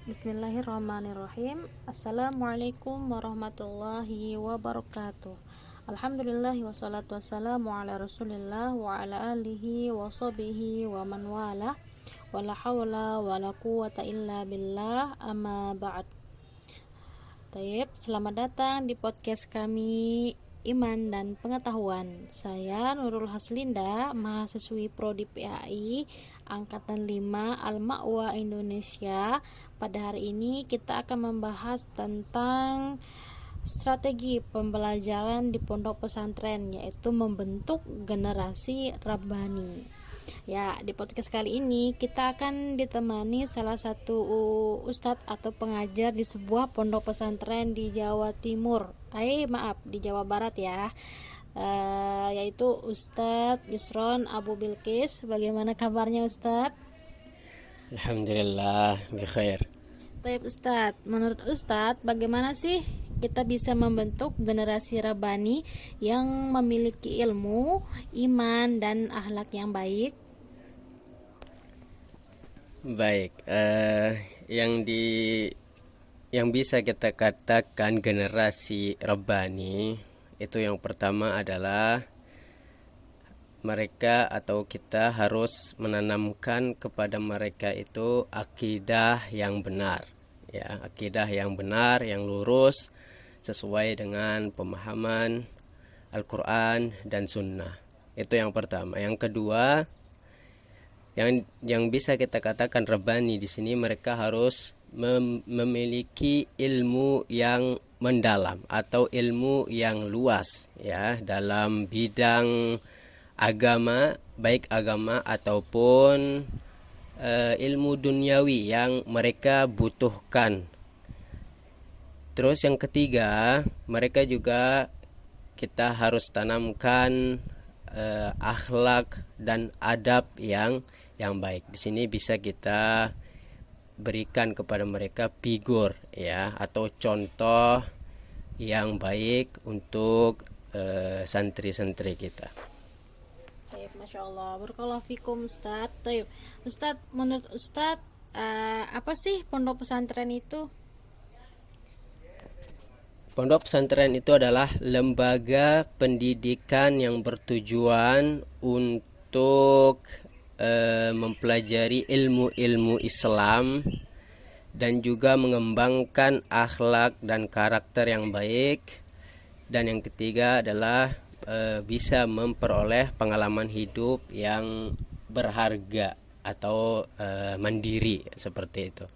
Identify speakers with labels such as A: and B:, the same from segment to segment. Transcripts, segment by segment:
A: Bismillahirrahmanirrahim. Assalamualaikum warahmatullahi wabarakatuh. Alhamdulillah wassalatu wassalamu ala rasulillah wa ala alihi wa sahbihi wa man wala wala hawla wala quwata illa billah amma ba'd. Taib, selamat datang di podcast kami Iman dan Pengetahuan. Saya Nurul Haslinda, mahasiswi Prodi PAI Angkatan 5 Al-Ma'wa Indonesia. Pada hari ini kita akan membahas tentang strategi pembelajaran di pondok pesantren, yaitu membentuk generasi Rabbani. Ya, di podcast kali ini kita akan ditemani salah satu ustadz atau pengajar di sebuah pondok pesantren di Jawa Timur. Di Jawa Barat ya. Yaitu Ustadz Yusron Abu Bilqis. Bagaimana kabarnya Ustadz?
B: Alhamdulillah bikhair.
A: Baik Ustadz, menurut Ustadz bagaimana sih kita bisa membentuk generasi Rabbani yang memiliki ilmu, iman, dan akhlak yang baik?
B: Baik, yang bisa kita katakan generasi Rabbani itu yang pertama adalah mereka atau kita harus menanamkan kepada mereka itu akidah yang benar, ya, akidah yang benar, yang lurus sesuai dengan pemahaman Al-Quran dan Sunnah. Itu yang pertama. Yang kedua, yang bisa kita katakan Rabbani di sini, mereka harus memiliki ilmu yang mendalam atau ilmu yang luas, ya, dalam bidang agama, baik agama ataupun ilmu duniawi yang mereka butuhkan. Terus yang ketiga, mereka juga kita harus tanamkan akhlak dan adab yang baik. Di sini bisa kita berikan kepada mereka figur, ya, atau contoh yang baik untuk santri-santri kita.
A: Baik, Masya Allah, barakallahu fikum Ustadz. Baik, Ustadz, menurut Ustadz apa sih pondok pesantren itu?
B: Pondok pesantren itu adalah lembaga pendidikan yang bertujuan untuk mempelajari ilmu-ilmu Islam dan juga mengembangkan akhlak dan karakter yang baik. Dan yang ketiga adalah bisa memperoleh pengalaman hidup yang berharga atau mandiri, seperti itu.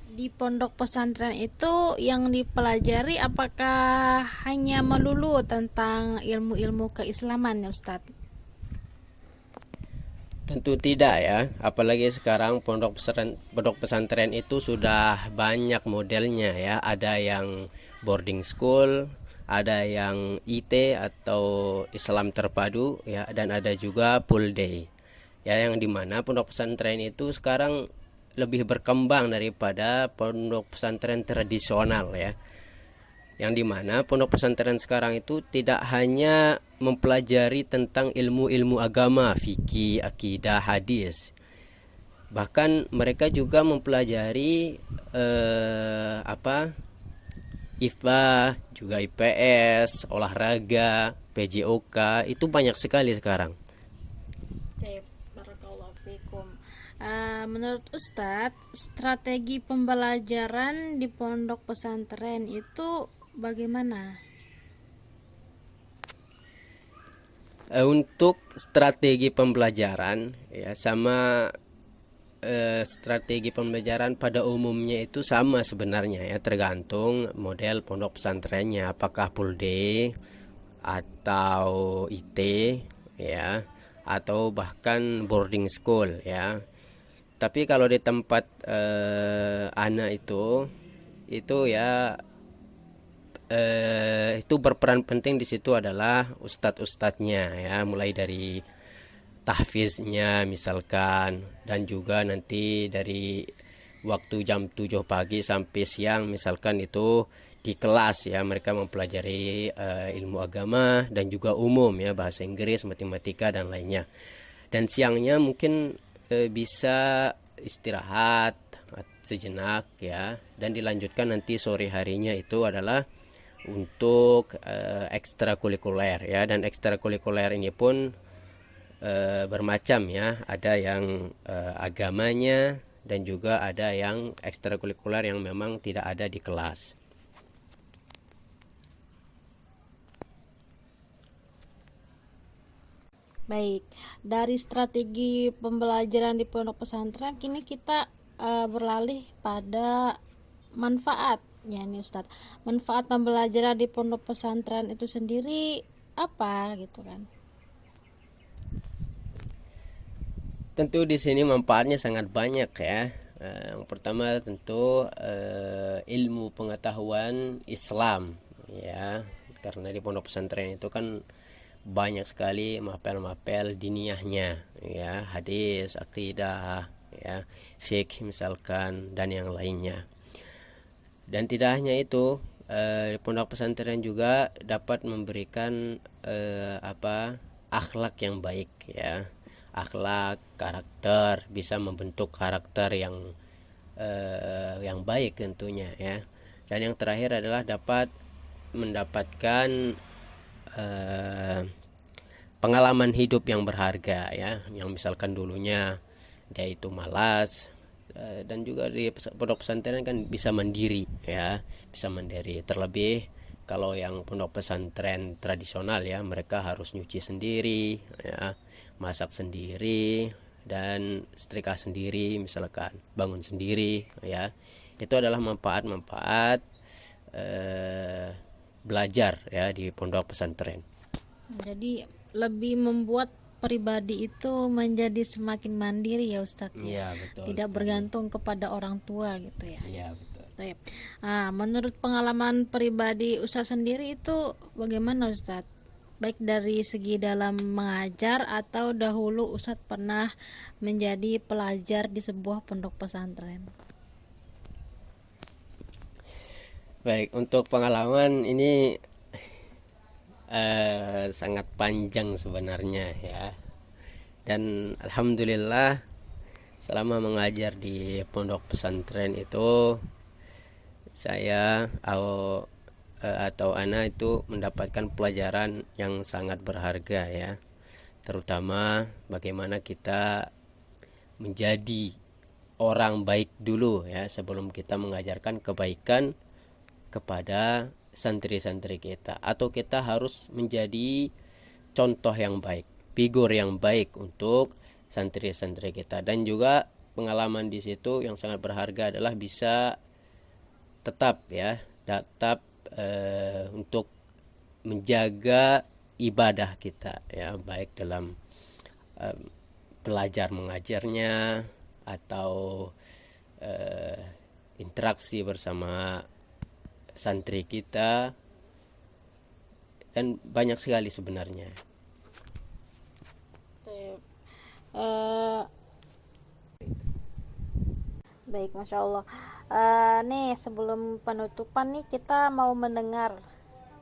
A: Di pondok pesantren itu yang dipelajari apakah hanya melulu tentang ilmu-ilmu keislaman ya Ustadz?
B: Tentu tidak, ya, apalagi sekarang pondok pesantren itu sudah banyak modelnya, ya. Ada yang boarding school, ada yang IT atau Islam terpadu, ya, dan ada juga full day, ya, yang dimana pondok pesantren itu sekarang lebih berkembang daripada pondok pesantren tradisional, ya, yang dimana pondok pesantren sekarang itu tidak hanya mempelajari tentang ilmu-ilmu agama, fikih, akidah, hadis. Bahkan mereka juga mempelajari IPA, juga IPS, olahraga, PJOK, itu banyak sekali sekarang.
A: Barakallahu fikum. Menurut Ustadz, strategi pembelajaran di pondok pesantren itu bagaimana?
B: Untuk strategi pembelajaran, ya, sama strategi pembelajaran pada umumnya itu sama sebenarnya, ya, tergantung model pondok pesantrennya, apakah full day atau IT, ya, atau bahkan boarding school, ya. Tapi kalau di tempat anak itu ya, itu berperan penting di situ adalah ustadz-ustadznya, ya, mulai dari tahfiznya misalkan, dan juga nanti dari waktu jam 7 pagi sampai siang misalkan itu di kelas, ya, mereka mempelajari ilmu agama dan juga umum, ya, bahasa Inggris, matematika dan lainnya. Dan siangnya mungkin bisa istirahat sejenak ya, dan dilanjutkan nanti sore harinya itu adalah untuk ekstrakurikuler ya. Dan ekstrakurikuler ini pun bermacam ya, ada yang agamanya dan juga ada yang ekstrakurikuler yang memang tidak ada di kelas.
A: Baik, dari strategi pembelajaran di pondok pesantren kini kita beralih pada manfaat ya nih Ustadz. Manfaat pembelajaran di pondok pesantren itu sendiri apa gitu kan?
B: Tentu di sini manfaatnya sangat banyak ya. Yang pertama tentu ilmu pengetahuan Islam ya, karena di pondok pesantren itu kan banyak sekali mapel-mapel diniyahnya ya, hadis, akidah ya, fikih misalkan, dan yang lainnya. Dan tidak hanya itu, pondok pesantren juga dapat memberikan akhlak yang baik ya, akhlak, karakter, bisa membentuk karakter yang baik tentunya ya. Dan yang terakhir adalah dapat mendapatkan pengalaman hidup yang berharga ya, yang misalkan dulunya dia itu malas, dan juga di pondok pesantren kan bisa mandiri ya, bisa mandiri. Terlebih kalau yang pondok pesantren tradisional ya, mereka harus nyuci sendiri ya, masak sendiri, dan setrika sendiri misalkan, bangun sendiri ya. Itu adalah manfaat-manfaat belajar ya di pondok pesantren.
A: Jadi lebih membuat pribadi itu menjadi semakin mandiri ya Ustadz ya.
B: Iya, betul.
A: Tidak bergantung kepada orang tua gitu ya.
B: Iya, betul.
A: Baik. Nah, menurut pengalaman pribadi Ustadz sendiri itu bagaimana Ustadz? Baik dari segi dalam mengajar atau dahulu Ustadz pernah menjadi pelajar di sebuah pondok pesantren.
B: Baik, untuk pengalaman ini sangat panjang sebenarnya ya. Dan alhamdulillah selama mengajar di pondok pesantren itu saya atau ana itu mendapatkan pelajaran yang sangat berharga ya, terutama bagaimana kita menjadi orang baik dulu ya, sebelum kita mengajarkan kebaikan kepada santri-santri kita, atau kita harus menjadi contoh yang baik, figur yang baik untuk santri-santri kita. Dan juga pengalaman di situ yang sangat berharga adalah bisa tetap untuk menjaga ibadah kita ya, baik dalam belajar mengajarnya atau interaksi bersama santri kita, dan banyak sekali sebenarnya.
A: Baik, Masya Allah. Nih sebelum penutupan nih kita mau mendengar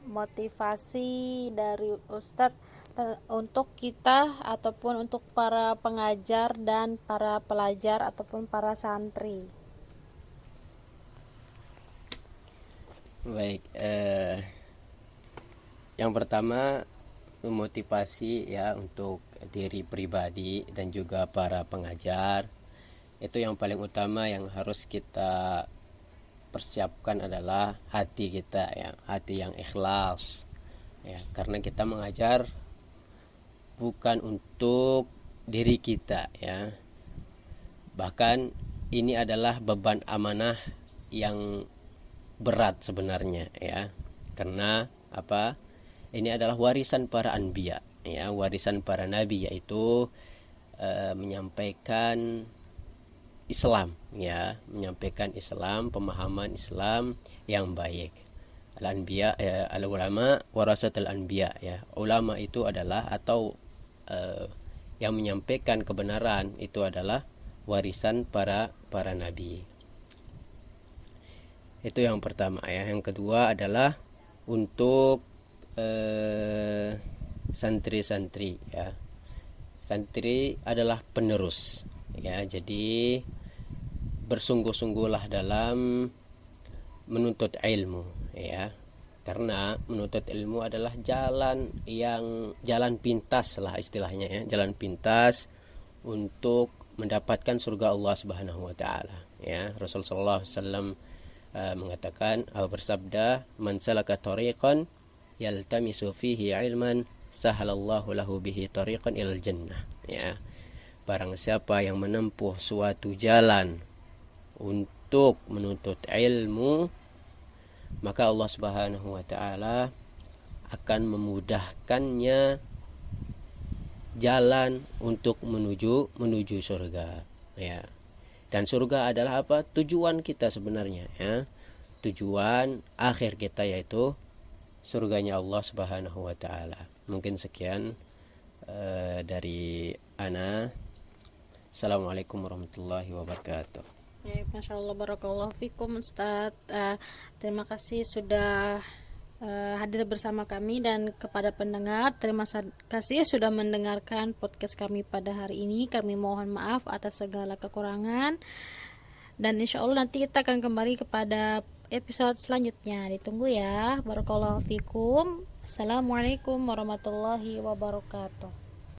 A: motivasi dari Ustadz untuk kita ataupun untuk para pengajar dan para pelajar ataupun para santri.
B: Baik, yang pertama memotivasi ya untuk diri pribadi dan juga para pengajar. Itu yang paling utama yang harus kita persiapkan adalah hati kita ya, hati yang ikhlas ya, karena kita mengajar bukan untuk diri kita ya. Bahkan ini adalah beban amanah yang berat sebenarnya ya, karena ini adalah warisan para anbiya ya, warisan para nabi, yaitu menyampaikan Islam ya, menyampaikan Islam, pemahaman Islam yang baik. Al-anbiya ya, al-ulama warasatul anbiya ya, ulama itu adalah atau yang menyampaikan kebenaran itu adalah warisan para nabi. Itu yang pertama ya. Yang kedua adalah untuk santri-santri ya. Santri adalah penerus ya. Jadi bersungguh-sungguhlah dalam menuntut ilmu, ya, karena menuntut ilmu adalah jalan pintas lah istilahnya, ya, jalan pintas untuk mendapatkan surga Allah Subhanahu wa taala, ya. Rasulullah SAW mengatakan atau bersabda, man salaka tariqan yaltamisu fihi ilman sahalallahu lahu bihi tariqan ilal jannah, ya. Barang siapa yang menempuh suatu jalan untuk menuntut ilmu, maka Allah Subhanahu wa taala akan memudahkannya jalan untuk menuju surga, ya. Dan surga adalah apa? Tujuan kita sebenarnya, ya. Tujuan akhir kita yaitu surganya Allah Subhanahu wa taala. Mungkin sekian dari ana. Assalamualaikum warahmatullahi wabarakatuh.
A: Ya, Masya Allah, barakallahu fikum Ustadz. Terima kasih sudah hadir bersama kami, dan kepada pendengar terima kasih sudah mendengarkan podcast kami pada hari ini. Kami mohon maaf atas segala kekurangan, dan insya Allah nanti kita akan kembali kepada episode selanjutnya. Ditunggu ya. Barakallahu fikum. Assalamualaikum warahmatullahi wabarakatuh.